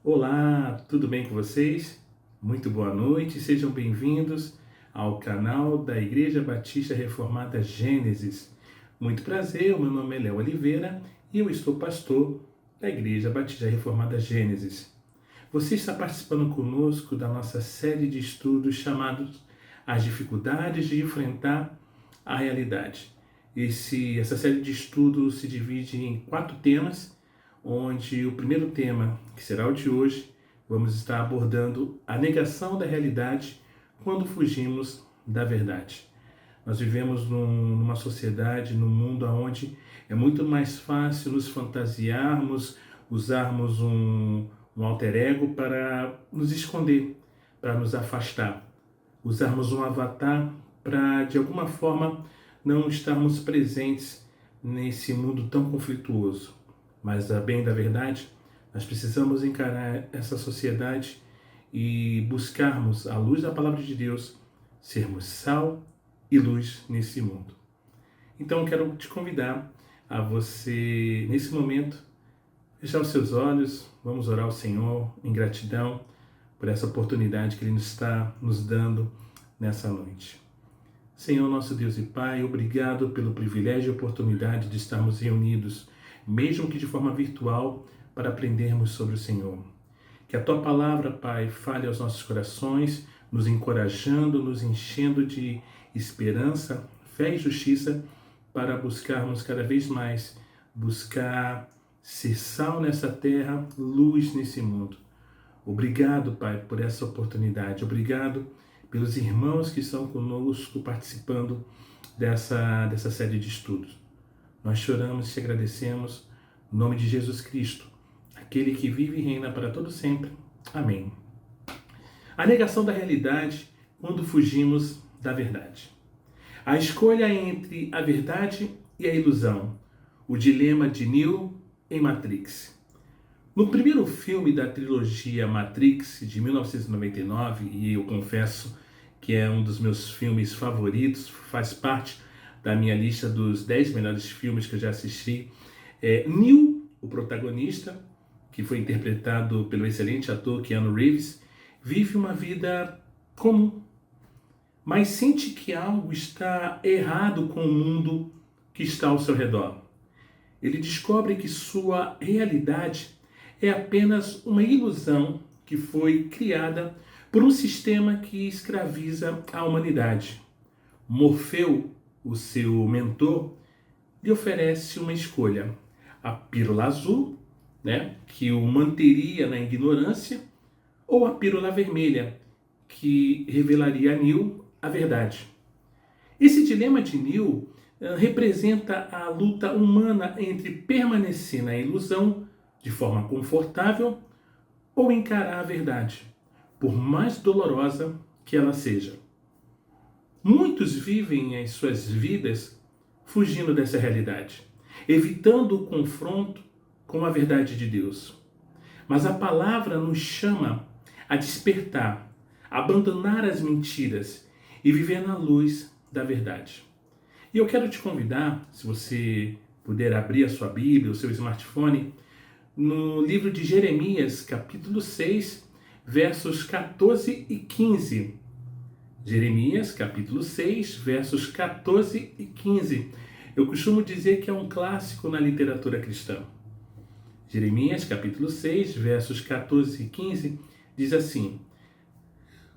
Olá, tudo bem com vocês? Muito boa noite, sejam bem-vindos ao canal da Igreja Batista Reformada Gênesis. Muito prazer, o meu nome é Léo Oliveira e eu estou pastor da Igreja Batista Reformada Gênesis. Você está participando conosco da nossa série de estudos chamados As Dificuldades de Enfrentar a Realidade. Essa série de estudos se divide em 4 temas, onde o primeiro tema, que será o de hoje, vamos estar abordando a negação da realidade quando fugimos da verdade. Nós vivemos numa sociedade, num mundo onde é muito mais fácil nos fantasiarmos, usarmos um alter ego para nos esconder, para nos afastar. Usarmos um avatar para, de alguma forma, não estarmos presentes nesse mundo tão conflituoso. Mas, a bem da verdade, nós precisamos encarar essa sociedade e buscarmos, à luz da palavra de Deus, sermos sal e luz nesse mundo. Então, eu quero te convidar a você, nesse momento, fechar os seus olhos, vamos orar ao Senhor em gratidão por essa oportunidade que Ele está nos dando nessa noite. Senhor, nosso Deus e Pai, obrigado pelo privilégio e oportunidade de estarmos reunidos, mesmo que de forma virtual, para aprendermos sobre o Senhor. Que a Tua palavra, Pai, fale aos nossos corações, nos encorajando, nos enchendo de esperança, fé e justiça, para buscarmos cada vez mais, buscar ser sal nessa terra, luz nesse mundo. Obrigado, Pai, por essa oportunidade. Obrigado pelos irmãos que estão conosco participando dessa série de estudos. Nós choramos e te agradecemos em nome de Jesus Cristo, aquele que vive e reina para todo sempre. Amém. A negação da realidade quando fugimos da verdade. A escolha entre a verdade e a ilusão. O dilema de Neo em Matrix. No primeiro filme da trilogia Matrix, de 1999, e eu confesso que é um dos meus filmes favoritos, faz parte da minha lista dos 10 melhores filmes que eu já assisti, Neo, o protagonista, que foi interpretado pelo excelente ator Keanu Reeves, vive uma vida comum, mas sente que algo está errado com o mundo que está ao seu redor. Ele descobre que sua realidade é apenas uma ilusão que foi criada por um sistema que escraviza a humanidade. Morfeu, o seu mentor, lhe oferece uma escolha. A pílula azul, que o manteria na ignorância, ou a pílula vermelha, que revelaria a Neo a verdade. Esse dilema de Neo representa a luta humana entre permanecer na ilusão de forma confortável ou encarar a verdade, por mais dolorosa que ela seja. Muitos vivem as suas vidas fugindo dessa realidade, evitando o confronto com a verdade de Deus. Mas a palavra nos chama a despertar, a abandonar as mentiras e viver na luz da verdade. E eu quero te convidar, se você puder abrir a sua Bíblia, o seu smartphone, no livro de Jeremias, capítulo 6, versos 14 e 15. Jeremias, capítulo 6, versos 14 e 15. Eu costumo dizer que é um clássico na literatura cristã. Jeremias, capítulo 6, versos 14 e 15, diz assim: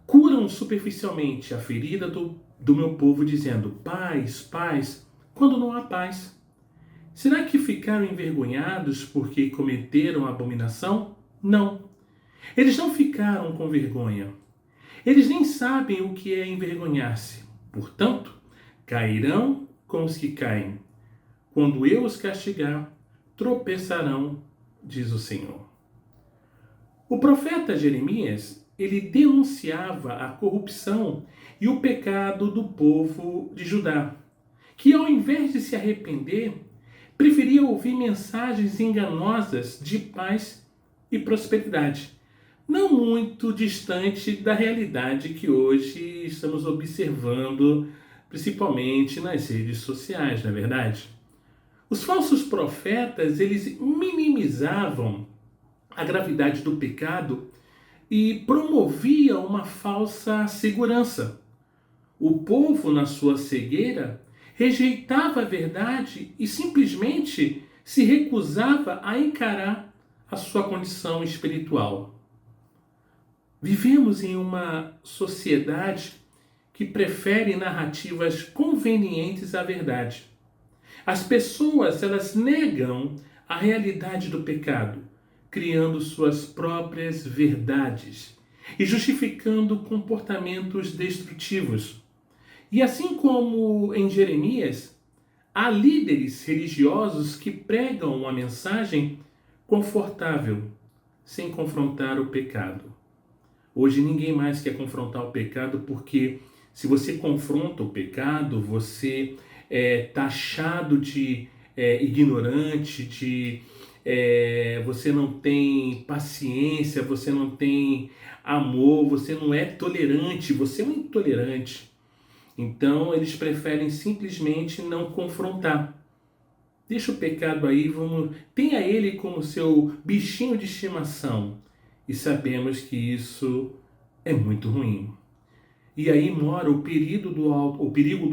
Curam superficialmente a ferida do meu povo, dizendo, paz, paz, quando não há paz. Será que ficaram envergonhados porque cometeram abominação? Não. Eles não ficaram com vergonha. Eles nem sabem o que é envergonhar-se. Portanto, cairão com os que caem. Quando eu os castigar, tropeçarão, diz o Senhor. O profeta Jeremias, ele denunciava a corrupção e o pecado do povo de Judá, que ao invés de se arrepender, preferia ouvir mensagens enganosas de paz e prosperidade, não muito distante da realidade que hoje estamos observando, principalmente nas redes sociais, não é verdade? Os falsos profetas, eles minimizavam a gravidade do pecado e promovia uma falsa segurança. O povo, na sua cegueira, rejeitava a verdade e simplesmente se recusava a encarar a sua condição espiritual. Vivemos em uma sociedade que prefere narrativas convenientes à verdade. As pessoas, elas negam a realidade do pecado, criando suas próprias verdades e justificando comportamentos destrutivos. E assim como em Jeremias, há líderes religiosos que pregam uma mensagem confortável, sem confrontar o pecado. Hoje ninguém mais quer confrontar o pecado, porque se você confronta o pecado, você é taxado de ignorante, você não tem paciência, você não tem amor, você não é tolerante, você é um intolerante. Então eles preferem simplesmente não confrontar. Deixa o pecado aí, tenha ele como seu bichinho de estimação. E sabemos que isso é muito ruim. E aí mora o perigo do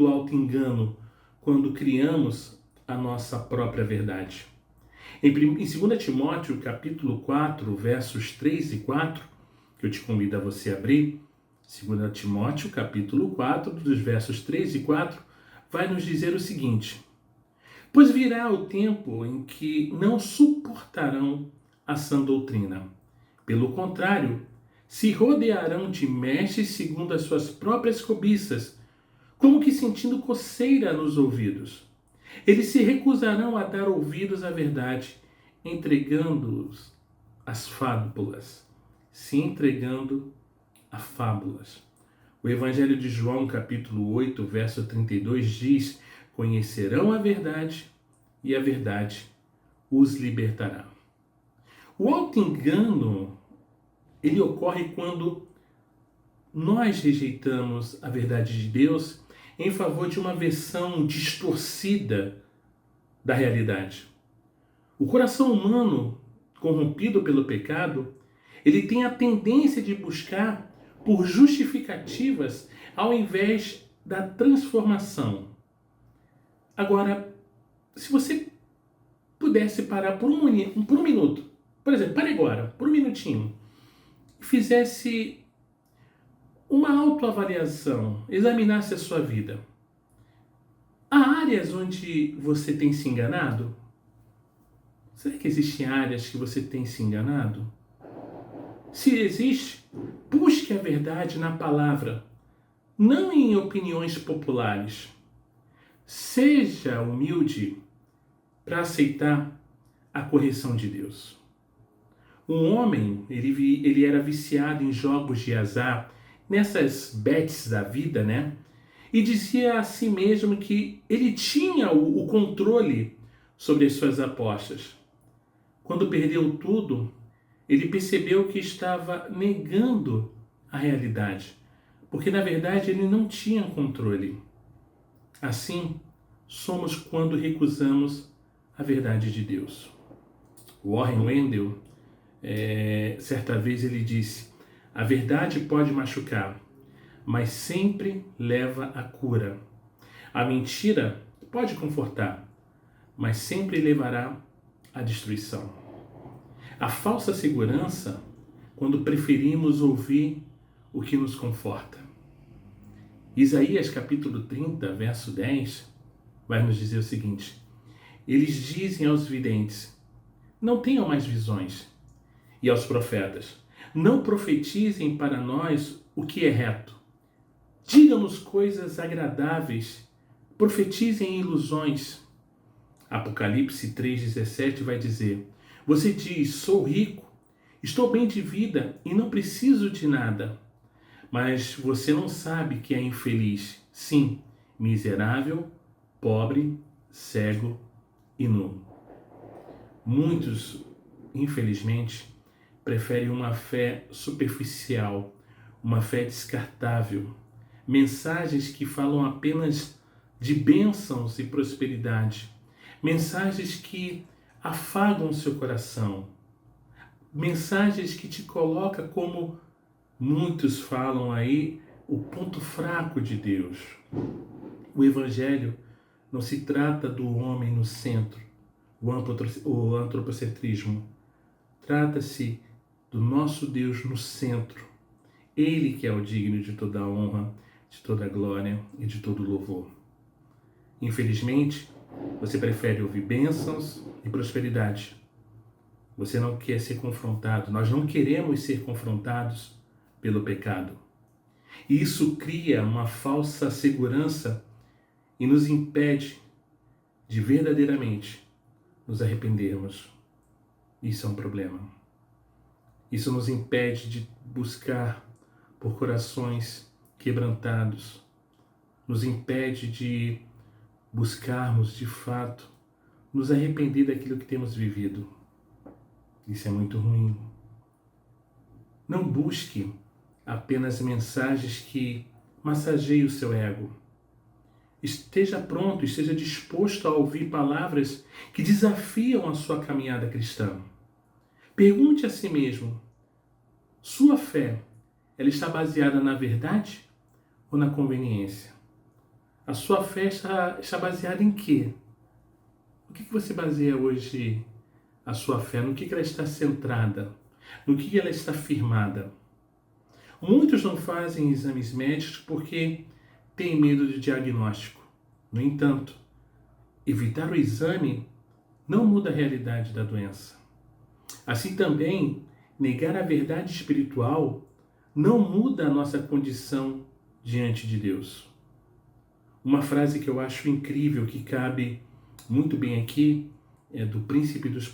auto-engano, quando criamos a nossa própria verdade. Em 2 Timóteo, capítulo 4, versos 3 e 4, que eu te convido a você abrir, 2 Timóteo, capítulo 4, dos versos 3 e 4, vai nos dizer o seguinte: pois virá o tempo em que não suportarão a sã doutrina. Pelo contrário, se rodearão de mestres segundo as suas próprias cobiças, como que sentindo coceira nos ouvidos. Eles se recusarão a dar ouvidos à verdade, entregando-os às fábulas, se entregando a fábulas. O Evangelho de João, capítulo 8, verso 32 diz: conhecerão a verdade e a verdade os libertará. O auto-engano, ele ocorre quando nós rejeitamos a verdade de Deus em favor de uma versão distorcida da realidade. O coração humano, corrompido pelo pecado, ele tem a tendência de buscar por justificativas ao invés da transformação. Agora, se você pudesse parar por um minuto, por exemplo, pare agora, por um minutinho, e fizesse uma autoavaliação, examinasse a sua vida. Há áreas onde você tem se enganado? Será que existem áreas que você tem se enganado? Se existe, busque a verdade na palavra, não em opiniões populares. Seja humilde para aceitar a correção de Deus. Um homem, ele era viciado em jogos de azar, nessas bets da vida, né? E dizia a si mesmo que ele tinha o controle sobre as suas apostas. Quando perdeu tudo, ele percebeu que estava negando a realidade, porque na verdade ele não tinha controle. Assim, somos quando recusamos a verdade de Deus. Warren Wendell, certa vez ele disse: a verdade pode machucar, mas sempre leva à cura. A mentira pode confortar, mas sempre levará à destruição. A falsa segurança, quando preferimos ouvir o que nos conforta. Isaías capítulo 30, verso 10, vai nos dizer o seguinte: eles dizem aos videntes: não tenham mais visões, e aos profetas: não profetizem para nós o que é reto. Digam-nos coisas agradáveis, profetizem ilusões. Apocalipse 3,17 vai dizer: você diz, sou rico, estou bem de vida e não preciso de nada. Mas você não sabe que é infeliz. Sim, miserável, pobre, cego e nu. Muitos, infelizmente, preferem uma fé superficial, uma fé descartável, mensagens que falam apenas de bênçãos e prosperidade, mensagens que afagam o seu coração, mensagens que te colocam como muitos falam aí, o ponto fraco de Deus. O Evangelho não se trata do homem no centro, o antropocentrismo. Trata-se do nosso Deus no centro. Ele que é o digno de toda a honra, de toda a glória e de todo louvor. Infelizmente, você prefere ouvir bênçãos e prosperidade. Você não quer ser confrontado. Nós não queremos ser confrontados pelo pecado. E isso cria uma falsa segurança e nos impede de verdadeiramente nos arrependermos. Isso é um problema. Isso nos impede de buscar por corações quebrantados. Nos impede de buscarmos, de fato, nos arrepender daquilo que temos vivido. Isso é muito ruim. Não busque apenas mensagens que massageiem o seu ego. Esteja pronto, esteja disposto a ouvir palavras que desafiam a sua caminhada cristã. Pergunte a si mesmo, sua fé, ela está baseada na verdade ou na conveniência? A sua fé está baseada em quê? O que você baseia hoje a sua fé? No que ela está centrada? No que ela está firmada? Muitos não fazem exames médicos porque têm medo de diagnóstico. No entanto, evitar o exame não muda a realidade da doença. Assim também, negar a verdade espiritual não muda a nossa condição diante de Deus. Uma frase que eu acho incrível, que cabe muito bem aqui, é do príncipe dos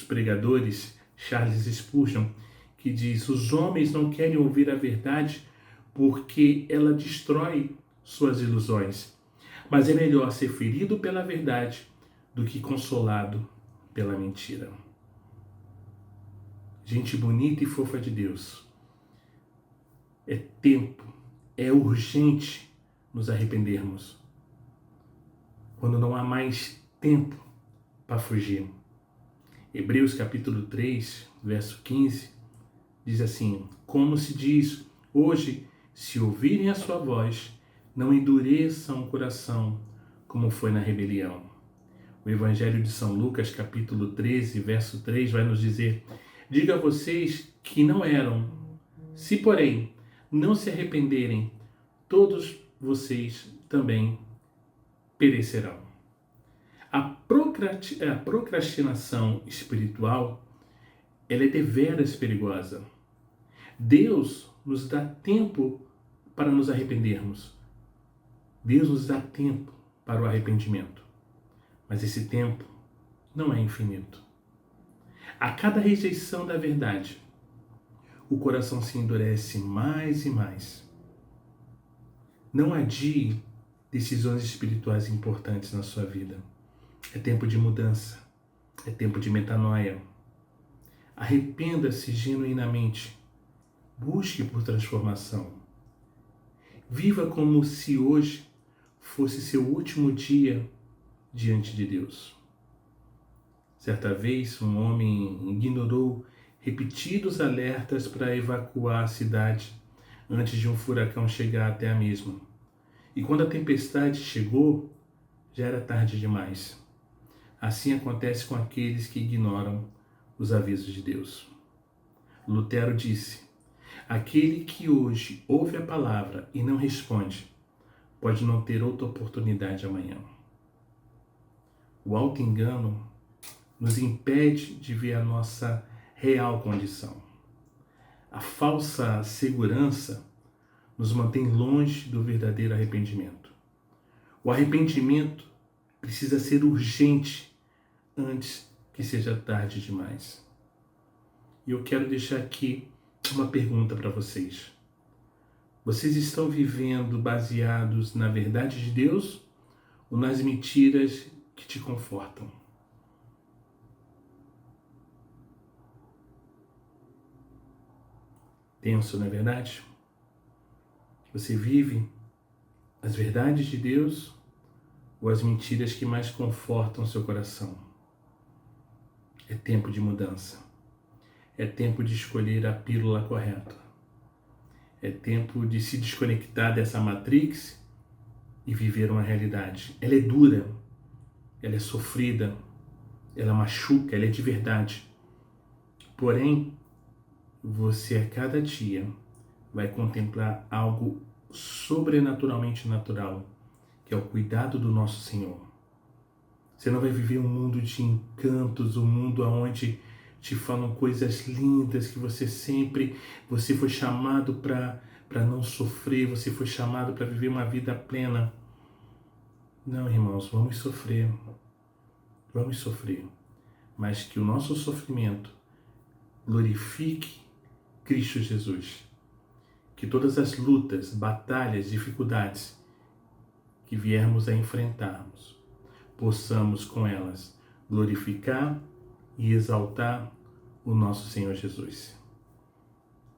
pregadores, Charles Spurgeon, que diz: os homens não querem ouvir a verdade porque ela destrói suas ilusões. Mas é melhor ser ferido pela verdade do que consolado pela mentira. Gente bonita e fofa de Deus, é tempo, é urgente nos arrependermos. Quando não há mais tempo para fugir. Hebreus capítulo 3, verso 15, diz assim: como se diz, hoje, se ouvirem a sua voz, não endureçam o coração, como foi na rebelião. O Evangelho de São Lucas, capítulo 13, verso 3, vai nos dizer: diga a vocês que não eram. Se, porém, não se arrependerem, todos vocês também perecerão. A procrastinação espiritual, ela é deveras perigosa. Deus nos dá tempo para nos arrependermos. Deus nos dá tempo para o arrependimento. Mas esse tempo não é infinito. A cada rejeição da verdade, o coração se endurece mais e mais. Não adie decisões espirituais importantes na sua vida. É tempo de mudança. É tempo de metanoia. Arrependa-se genuinamente. Busque por transformação. Viva como se hoje fosse seu último dia diante de Deus. Certa vez, um homem ignorou repetidos alertas para evacuar a cidade antes de um furacão chegar até a mesma. E quando a tempestade chegou, já era tarde demais. Assim acontece com aqueles que ignoram os avisos de Deus. Lutero disse: aquele que hoje ouve a palavra e não responde, pode não ter outra oportunidade amanhã. O auto-engano nos impede de ver a nossa real condição. A falsa segurança nos mantém longe do verdadeiro arrependimento. O arrependimento precisa ser urgente antes que seja tarde demais. E eu quero deixar aqui uma pergunta para vocês. Vocês estão vivendo baseados na verdade de Deus ou nas mentiras que te confortam? Tenso, não é verdade? Você vive as verdades de Deus ou as mentiras que mais confortam seu coração? É tempo de mudança. É tempo de escolher a pílula correta. É tempo de se desconectar dessa matrix e viver uma realidade. Ela é dura, ela é sofrida, ela machuca, ela é de verdade. Porém, você a cada dia vai contemplar algo sobrenaturalmente natural, que é o cuidado do nosso Senhor. Você não vai viver um mundo de encantos, um mundo onde te falam coisas lindas, que você foi chamado para não sofrer, você foi chamado para viver uma vida plena. Não, irmãos, vamos sofrer, mas que o nosso sofrimento glorifique Cristo Jesus. Que todas as lutas, batalhas, dificuldades que viermos a enfrentarmos, possamos com elas glorificar e exaltar o nosso Senhor Jesus.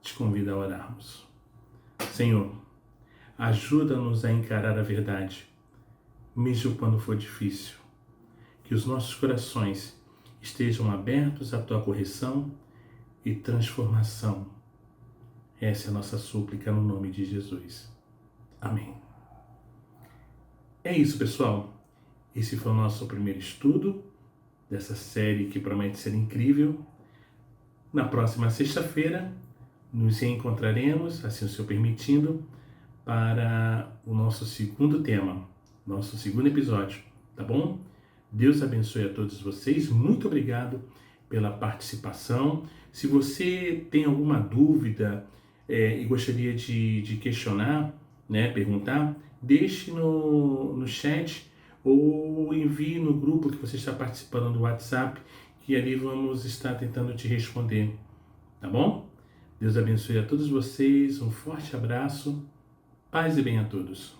Te convido a orarmos. Senhor, ajuda-nos a encarar a verdade, mesmo quando for difícil. Que os nossos corações estejam abertos à Tua correção e transformação. Essa é a nossa súplica no nome de Jesus. Amém. É isso, pessoal. Esse foi o nosso primeiro estudo dessa série que promete ser incrível. Na próxima sexta-feira, nos reencontraremos, assim o Senhor permitindo, para o nosso segundo tema, nosso segundo episódio, tá bom? Deus abençoe a todos vocês. Muito obrigado pela participação. Se você tem alguma dúvida e gostaria de questionar, né, perguntar, deixe no chat ou envie no grupo que você está participando do WhatsApp, que ali vamos estar tentando te responder, tá bom? Deus abençoe a todos vocês, um forte abraço, paz e bem a todos.